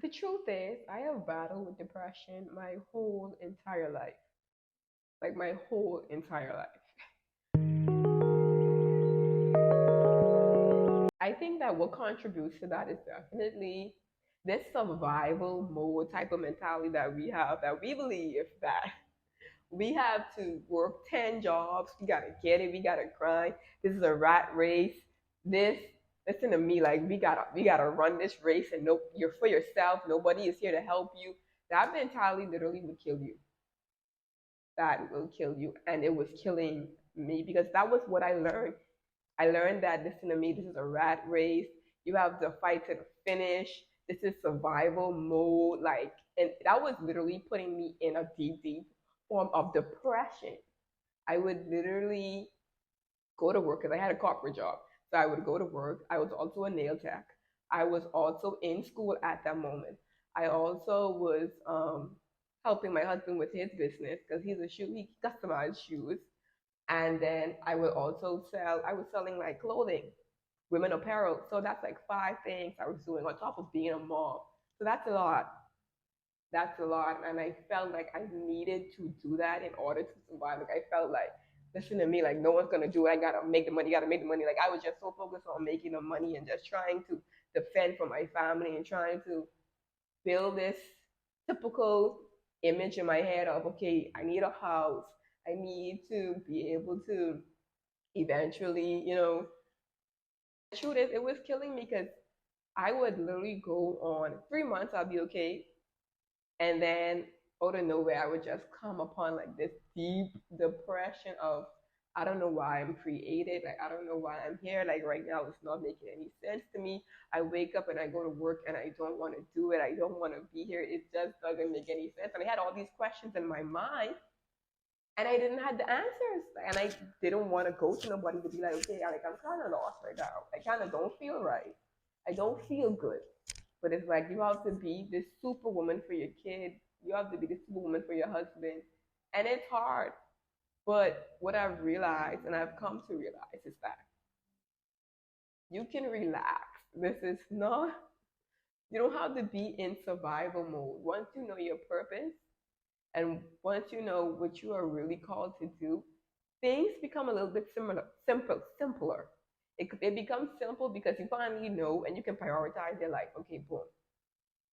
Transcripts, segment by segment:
The truth is, I have battled with depression my whole entire life. Like my whole entire life. I think that what contributes to that is definitely this survival mode type of mentality that we have, that we believe that we have to work 10 jobs, we gotta get it, we gotta grind. This is a rat race. This listen to me, like we gotta run this race and no you're for yourself, nobody is here to help you. That mentality literally would kill you. That will kill you. And it was killing me because that was what I learned. I learned that listen to me, this is a rat race. You have to fight to the finish. This is survival mode. Like, and that was literally putting me in a deep, deep form of depression. I would literally go to work because I had a corporate job. So I would go to work. I was also a nail tech. I was also in school at that moment. I also was helping my husband with his business because he customized shoes. And then I was selling like clothing, women apparel. So that's like five things I was doing on top of being a mom. So that's a lot. That's a lot. And I felt like I needed to do that in order to survive. Like I felt like, listen to me, like no one's gonna do it. I gotta make the money, gotta make the money. Like I was just so focused on making the money and just trying to defend for my family and trying to build this typical image in my head of okay, I need a house. I need to be able to eventually, the truth is it was killing me because I would literally go on 3 months, I'll be okay. And then out of nowhere, I would just come upon like this deep depression of I don't know why I'm created. Like I don't know why I'm here. Like right now, it's not making any sense to me. I wake up and I go to work and I don't want to do it. I don't want to be here. It just doesn't make any sense. And I had all these questions in my mind, and I didn't have the answers. And I didn't want to go to nobody to be like, okay, like I'm kind of lost right now. I kind of don't feel right. I don't feel good. But it's like you have to be this superwoman for your kid. You have to be this superwoman for your husband. And it's hard. But what I've realized and I've come to realize is that you can relax. This is not, you don't have to be in survival mode. Once you know your purpose and once you know what you are really called to do, things become a little bit simpler. It becomes simple because you finally know and you can prioritize your life. Okay, boom,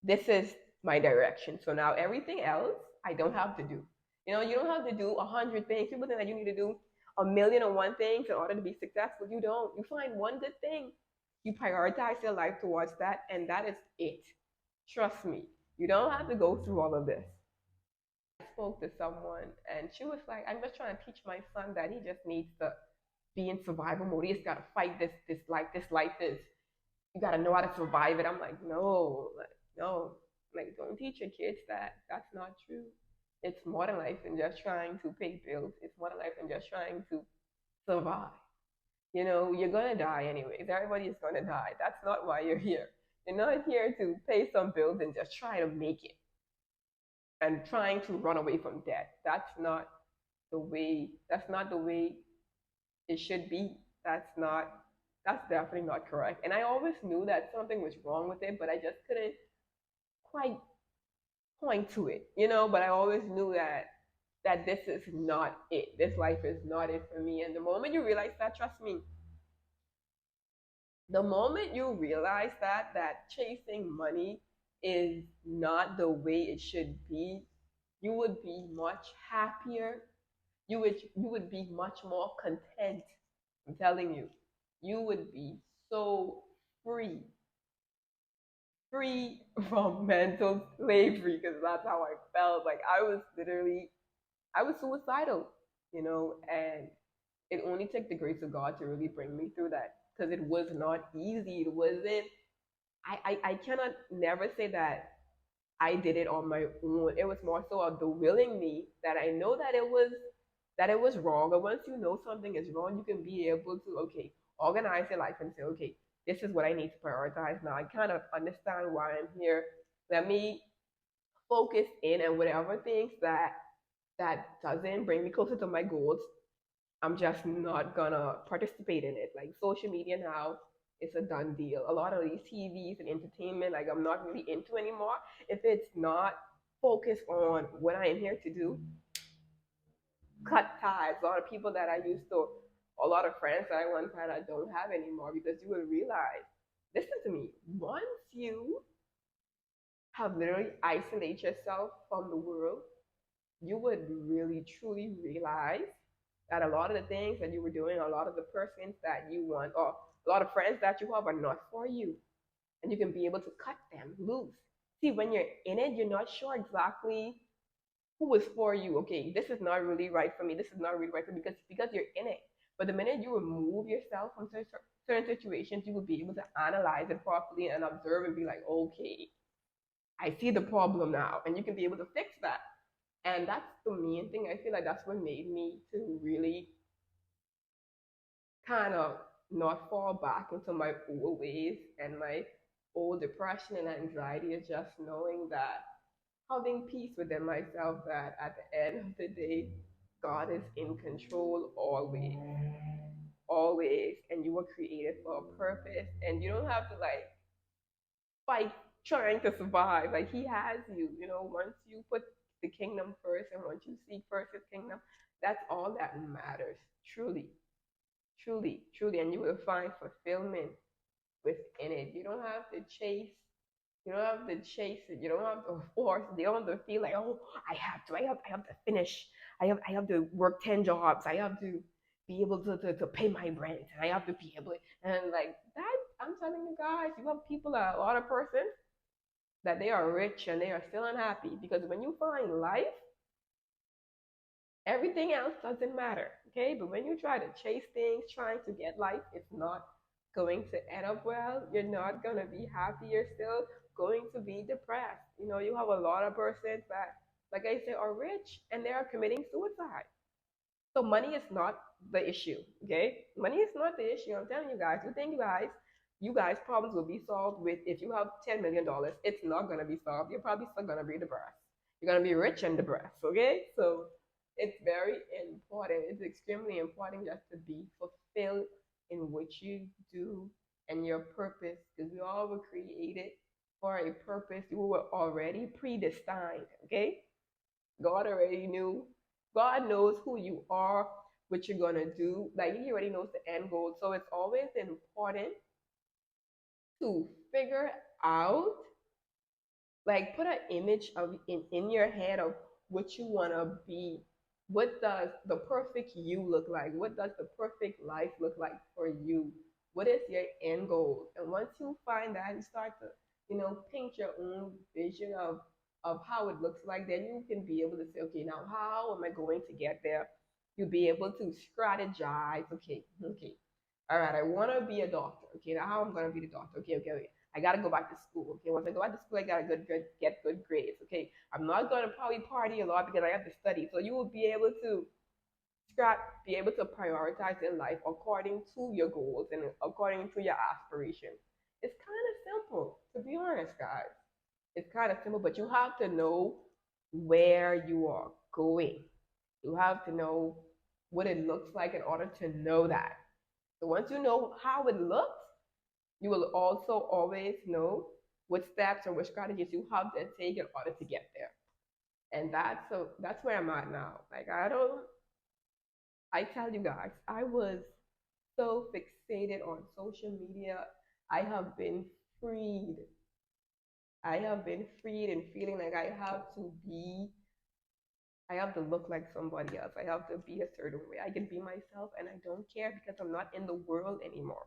this is my direction. So now everything else I don't have to do. You don't have to do 100 things. People think that you need to do a million and one things in order to be successful. You don't. You find one good thing. You prioritize your life towards that, and that is it. Trust me. You don't have to go through all of this. I spoke to someone, and she was like, "I'm just trying to teach my son that he just needs to be in survival mode. He's got to fight this life is. You got to know how to survive it." I'm like, no, like, no, like don't teach your kids that. That's not true. It's more than life than just trying to pay bills. It's more than life than just trying to survive. You're gonna die anyways. Everybody is gonna die. That's not why you're here. You're not here to pay some bills and just try to make it and trying to run away from debt. That's not the way it should be. That's definitely not correct. And I always knew that something was wrong with it, but I just couldn't quite point to it. But I always knew that this is not it. This life is not it for me. And the moment you realize that, trust me, the moment you realize that chasing money is not the way it should be, you would be much happier. You would be much more content. I'm telling you, you would be so free, free from mental slavery because that's how I felt. Like I was suicidal, and it only took the grace of God to really bring me through that because it was not easy. It wasn't. I cannot never say that I did it on my own. It was more so of the willing me that I know that it was wrong. But once you know something is wrong, you can be able to okay organize your life and say, okay, this is what I need to prioritize now. I kind of understand why I'm here. Let me focus in and whatever things that doesn't bring me closer to my goals, I'm just not gonna participate in it. Like social media now, it's a done deal. A lot of these TVs and entertainment, like I'm not really into anymore. If it's not focused on what I am here to do, cut ties. A lot of people that I used to, a lot of friends that I once had, I don't have anymore because you will realize, listen to me, once you have literally isolate yourself from the world, you would really truly realize that a lot of the things that you were doing, a lot of the persons that you want, or a lot of friends that you have are not for you. And you can be able to cut them loose. See, when you're in it, you're not sure exactly who is for you. Okay, this is not really right for me. This is not really right for me because you're in it. But the minute you remove yourself from certain situations, you will be able to analyze it properly and observe and be like, okay, I see the problem now, and you can be able to fix that. And that's the main thing. I feel like that's what made me to really kind of not fall back into my old ways and my old depression and anxiety is just knowing that having peace within myself that at the end of the day, God is in control always, always, and you were created for a purpose, and you don't have to like fight trying to survive. Like He has you, once you put the kingdom first and once you seek first His kingdom, that's all that matters, truly, truly, truly, and you will find fulfillment within it. You don't have to chase. You don't have to chase it. You don't have to force it. You don't have to feel like, oh, I have to finish. I have to work 10 jobs. I have to be able to pay my rent. And I have to be able and like that. I'm telling you guys, you have people, a lot of persons that they are rich and they are still unhappy because when you find life, everything else doesn't matter. Okay, but when you try to chase things, trying to get life, it's not going to end up well. You're not gonna be happy. You're still going to be depressed. You have a lot of persons that, like I said, are rich and they are committing suicide. So money is not the issue. Okay, money is not the issue. I'm telling you guys. You guys problems will be solved with if you have $10 million. It's not gonna be solved. You're probably still gonna be depressed. You're gonna be rich and depressed. Okay, so it's very important. It's extremely important just to be fulfilled in what you do and your purpose, because we all were created for a purpose. We were already predestined. Okay, God already knew. God knows who you are, what you're gonna do. Like He already knows the end goal. So it's always important to figure out, like put an image of in your head of what you wanna be. What does the perfect you look like? What does the perfect life look like for you? What is your end goal? And once you find that, you start to, paint your own vision of how it looks like, then you can be able to say, okay, now how am I going to get there? You'll be able to strategize. Okay, okay. All right, I want to be a doctor. Okay, now how I'm going to be the doctor? Okay, okay, okay. I got to go back to school. Okay, once I go back to school, I got to get good grades. Okay, I'm not going to probably party a lot because I have to study. So you will be able to be able to prioritize your life according to your goals and according to your aspirations. It's kind of simple, to be honest, guys. It's kind of simple, but you have to know where you are going. You have to know what it looks like in order to know that. So once you know how it looks, you will also always know what steps or what strategies you have to take in order to get there. And that's where I'm at now. Like I tell you guys, I was so fixated on social media. I have been freed. I have been freed and feeling like I have to look like somebody else. I have to be a certain way. I can be myself and I don't care because I'm not in the world anymore.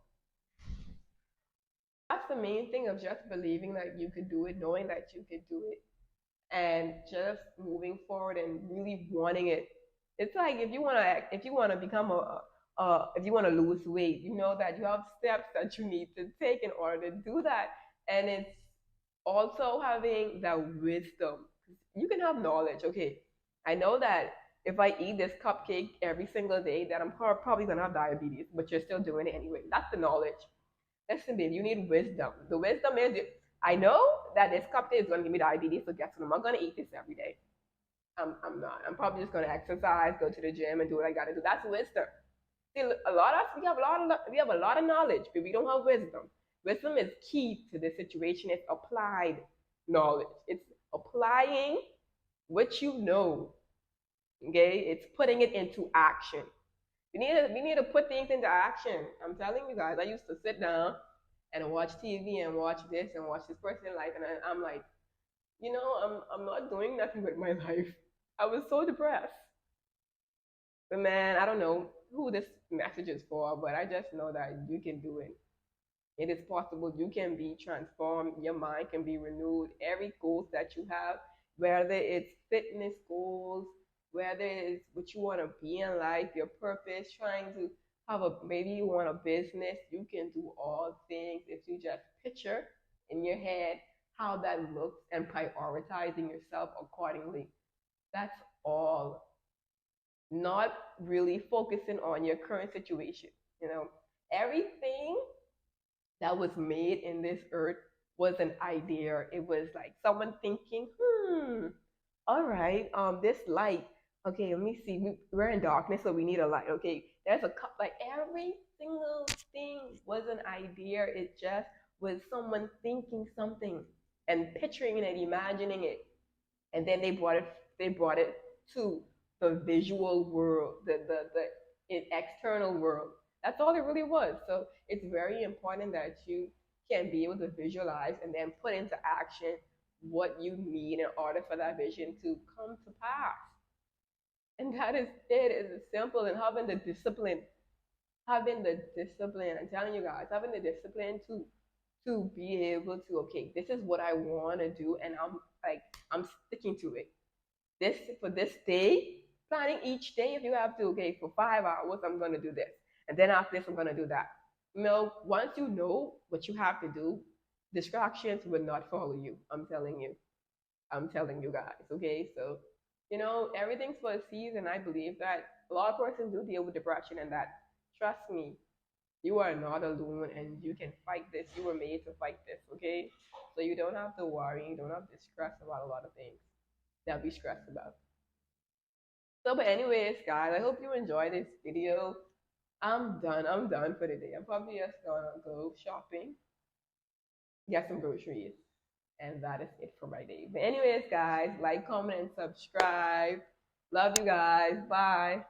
That's the main thing of just believing that you could do it, knowing that you could do it, and just moving forward and really wanting it. It's like if you wanna become if you wanna lose weight, you know that you have steps that you need to take in order to do that, and it's also having that wisdom. You can have knowledge. Okay, I know that if I eat this cupcake every single day, that I'm probably gonna have diabetes, but you're still doing it anyway. That's the knowledge. Listen, babe, you need wisdom. The wisdom is, I know that this cupcake is going to give me diabetes, so guess what? I'm not going to eat this every day. I'm not. I'm probably just going to exercise, go to the gym, and do what I got to do. That's wisdom. See, a lot of we have a lot of we have a lot of knowledge, but we don't have wisdom. Wisdom is key to this situation. It's applied knowledge. It's applying what you know. Okay, it's putting it into action. We need to put things into action. I'm telling you guys. I used to sit down and watch TV and watch this and watch this person life, and I'm like, I'm not doing nothing with my life. I was so depressed. But man, I don't know who this message is for, but I just know that you can do it. It is possible. You can be transformed. Your mind can be renewed. Every goal that you have, whether it's fitness goals, whether it's what you want to be in life, your purpose, trying to have maybe you want a business, you can do all things if you just picture in your head how that looks and prioritizing yourself accordingly. That's all. Not really focusing on your current situation. You know, everything that was made in this earth was an idea. It was like someone thinking, all right, this light. Okay, let me see. We're in darkness, so we need a light. Okay, there's a cup. Like every single thing was an idea. It just was someone thinking something and picturing it and imagining it, and then they brought it to the visual world, the external world. That's all it really was. So it's very important that you can be able to visualize and then put into action what you need in order for that vision to come to pass. And that is it. It's simple, and having the discipline. I'm telling you guys, having the discipline to be able to, okay, this is what I want to do, and I'm sticking to it. This for this day, planning each day. If you have to, okay, for 5 hours, I'm gonna do this, and then after this, I'm gonna do that. Once you know what you have to do, distractions will not follow you. I'm telling you. I'm telling you guys. Okay, so everything's for a season. I believe that a lot of persons do deal with depression, and that, trust me, you are not alone, and you can fight this. You were made to fight this. Okay, so you don't have to worry. You don't have to stress about a lot of things that we stressed about. So, but anyways, guys, I hope you enjoyed this video. I'm done. I'm done for the day. I'm probably just gonna go shopping, get some groceries, and that is it for my day. But anyways, guys, like, comment, and subscribe. Love you guys. Bye.